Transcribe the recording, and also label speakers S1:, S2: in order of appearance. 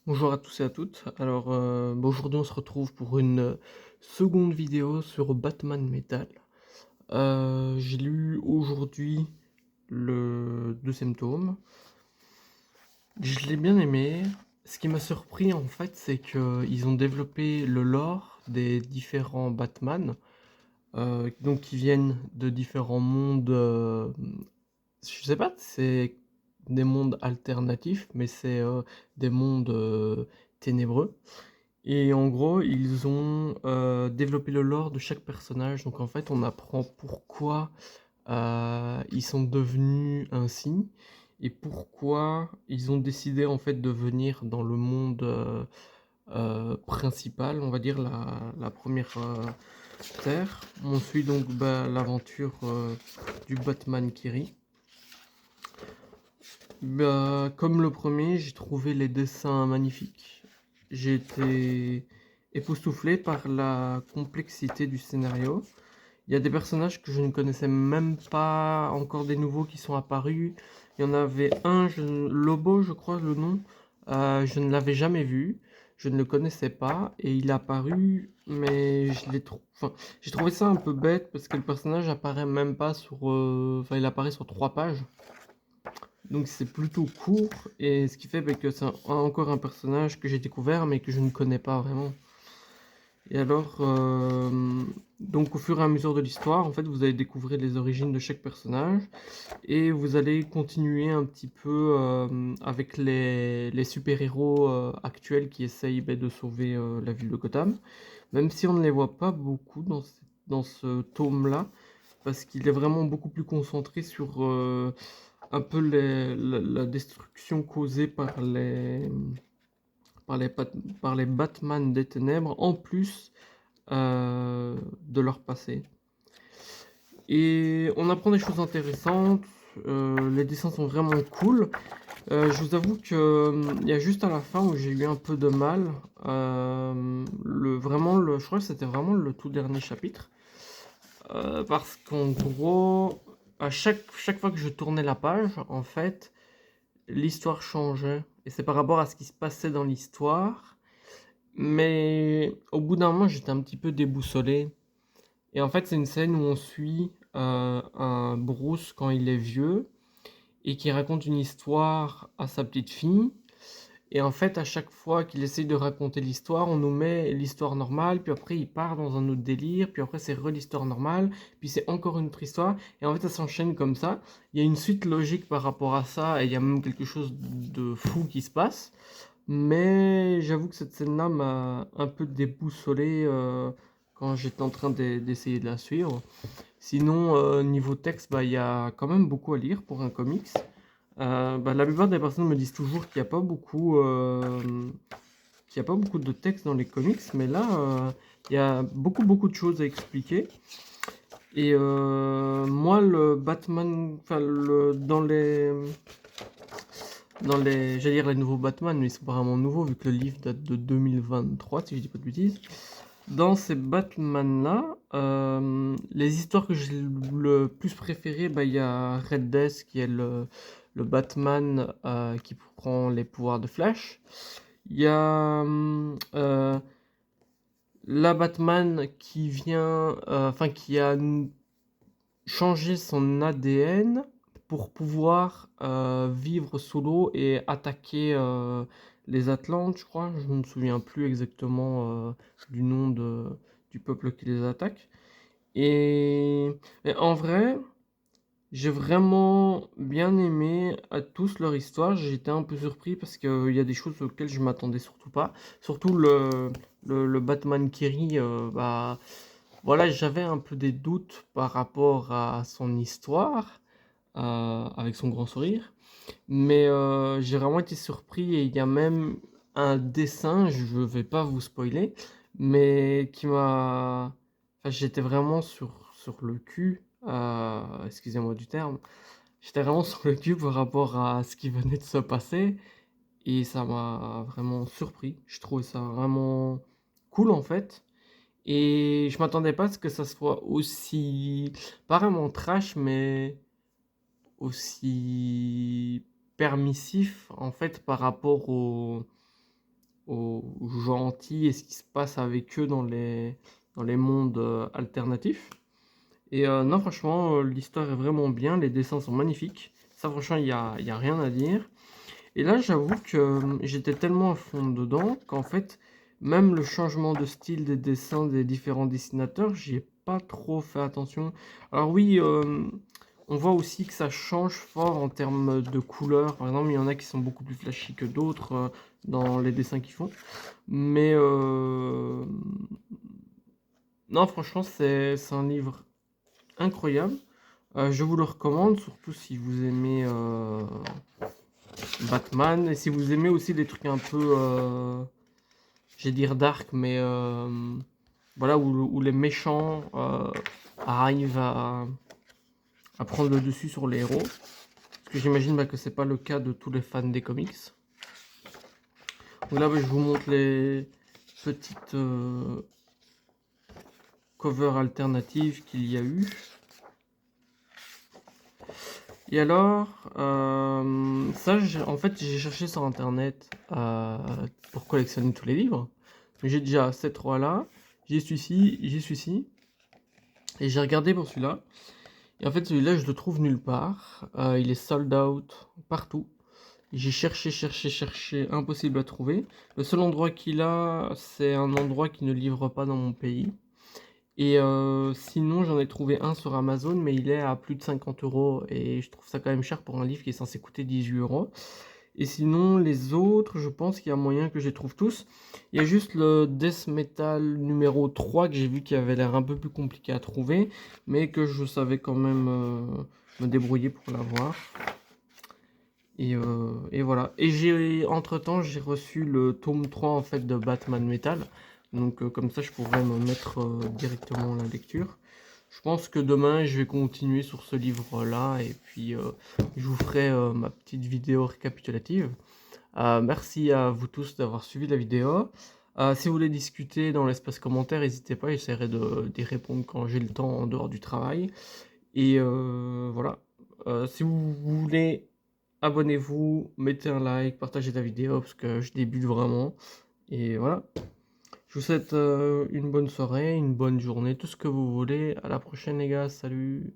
S1: Bonjour à tous et à toutes. Alors, aujourd'hui on se retrouve pour une seconde vidéo sur Batman Metal. J'ai lu aujourd'hui le deuxième tome. Je l'ai bien aimé. Ce qui m'a surpris en fait, c'est qu'ils ont développé le lore des différents Batman, donc qui viennent de différents mondes. Je sais pas, c'est des mondes alternatifs, mais c'est des mondes ténébreux. Et en gros, ils ont développé le lore de chaque personnage. Donc en fait, on apprend pourquoi ils sont devenus ainsi et pourquoi ils ont décidé en fait de venir dans le monde principal, on va dire la première Terre. On suit donc l'aventure du Batman Kiri. Comme le premier, j'ai trouvé les dessins magnifiques. J'ai été époustouflé par la complexité du scénario. Il y a des personnages que je ne connaissais même pas, encore des nouveaux qui sont apparus. Il y en avait un, Lobo, je crois le nom. Je ne l'avais jamais vu, je ne le connaissais pas, et il est apparu, mais enfin, j'ai trouvé ça un peu bête parce que le personnage apparaît même pas sur, enfin, il apparaît sur 3 pages. Donc c'est plutôt court, et ce qui fait que c'est encore un personnage que j'ai découvert mais que je ne connais pas vraiment. Et alors, donc au fur et à mesure de l'histoire, en fait, vous allez découvrir les origines de chaque personnage et vous allez continuer un petit peu avec les super-héros actuels qui essayent de sauver la ville de Gotham, même si on ne les voit pas beaucoup dans ce tome-là, parce qu'il est vraiment beaucoup plus concentré sur un peu la destruction causée par les, par les Batman des Ténèbres, en plus de leur passé. Et on apprend des choses intéressantes, les dessins sont vraiment cool. Je vous avoue que il y a juste à la fin où j'ai eu un peu de mal. Je crois que c'était vraiment le tout dernier chapitre. Parce qu'en gros, chaque fois que je tournais la page, en fait, l'histoire changeait. Et c'est par rapport à ce qui se passait dans l'histoire. Mais au bout d'un moment, j'étais un petit peu déboussolé. Et en fait, c'est une scène où on suit un Bruce quand il est vieux et qui raconte une histoire à sa petite fille. Et en fait, à chaque fois qu'il essaye de raconter l'histoire, on nous met l'histoire normale, puis après il part dans un autre délire, puis après c'est l'histoire normale, puis c'est encore une autre histoire, et en fait ça s'enchaîne comme ça. Il y a une suite logique par rapport à ça, et il y a même quelque chose de fou qui se passe. Mais j'avoue que cette scène-là m'a un peu déboussolé quand j'étais en train d'essayer de la suivre. Sinon, niveau texte, il y a quand même beaucoup à lire pour un comics. La plupart des personnes me disent toujours qu'il y a pas beaucoup de texte dans les comics, mais là, il y a beaucoup de choses à expliquer. Et moi, le Batman, enfin, j'allais dire les nouveaux Batman, mais ils sont pas vraiment nouveaux vu que le livre date de 2023, si je dis pas de bêtises. Dans ces Batman-là, les histoires que j'ai le plus préférées, il y a Red Death qui est le Batman qui prend les pouvoirs de Flash. Il y a la Batman qui vient, enfin qui a changé son ADN pour pouvoir vivre sous l'eau et attaquer les Atlantes, je crois. Je ne me souviens plus exactement du nom du peuple qui les attaque. Et en vrai, j'ai vraiment bien aimé à tous leur histoire. J'étais un peu surpris parce qu'il y a des choses auxquelles je m'attendais surtout pas. Surtout le Batman Kiri, voilà, j'avais un peu des doutes par rapport à son histoire, avec son grand sourire. Mais j'ai vraiment été surpris et il y a même un dessin, je vais pas vous spoiler, mais qui m'a... Enfin, j'étais vraiment sur le cul, excusez-moi du terme, j'étais vraiment sur le cul par rapport à ce qui venait de se passer et ça m'a vraiment surpris. Je trouvais ça vraiment cool en fait. Et je m'attendais pas à ce que ça soit aussi, pas vraiment trash, mais aussi permissif en fait par rapport aux gentils et ce qui se passe avec eux dans les mondes alternatifs. Et non, franchement, l'histoire est vraiment bien, les dessins sont magnifiques. Ça, franchement, il y a rien à dire. Et là, j'avoue que j'étais tellement à fond dedans qu'en fait, même le changement de style des dessins des différents dessinateurs, j'y ai pas trop fait attention. Alors oui, on voit aussi que ça change fort en termes de couleurs. Par exemple, il y en a qui sont beaucoup plus flashy que d'autres dans les dessins qu'ils font. Mais non, franchement, c'est un livre incroyable. Je vous le recommande, surtout si vous aimez Batman et si vous aimez aussi des trucs un peu, je vais dire dark, mais voilà, où les méchants arrivent à prendre le dessus sur les héros. Parce que j'imagine que c'est pas le cas de tous les fans des comics. Donc là, je vous montre les petites covers alternatives qu'il y a eu. Et alors, ça, en fait, j'ai cherché sur internet pour collectionner tous les livres. J'ai déjà ces trois-là, j'ai celui-ci, et j'ai regardé pour celui-là. Et en fait, celui-là, je le trouve nulle part. Il est sold out partout. J'ai cherché, impossible à trouver. Le seul endroit qu'il a, c'est un endroit qui ne livre pas dans mon pays. Et sinon, j'en ai trouvé un sur Amazon, mais il est à plus de 50 euros. Et je trouve ça quand même cher pour un livre qui est censé coûter 18 euros. Et sinon, les autres, je pense qu'il y a moyen que je les trouve tous. Il y a juste le Death Metal numéro 3 que j'ai vu qui avait l'air un peu plus compliqué à trouver, mais que je savais quand même me débrouiller pour l'avoir. Et voilà. Et entre-temps, j'ai reçu le tome 3 en fait de Batman Metal. Donc comme ça, je pourrais me mettre directement la lecture. Je pense que demain, je vais continuer sur ce livre-là et puis je vous ferai ma petite vidéo récapitulative. Merci à vous tous d'avoir suivi la vidéo. Si vous voulez discuter dans l'espace commentaire, n'hésitez pas, j'essaierai d'y répondre quand j'ai le temps en dehors du travail. Et voilà. Si vous voulez, abonnez-vous, mettez un like, partagez la vidéo parce que je débute vraiment. Et voilà. Je vous souhaite une bonne soirée, une bonne journée, tout ce que vous voulez. À la prochaine les gars, salut!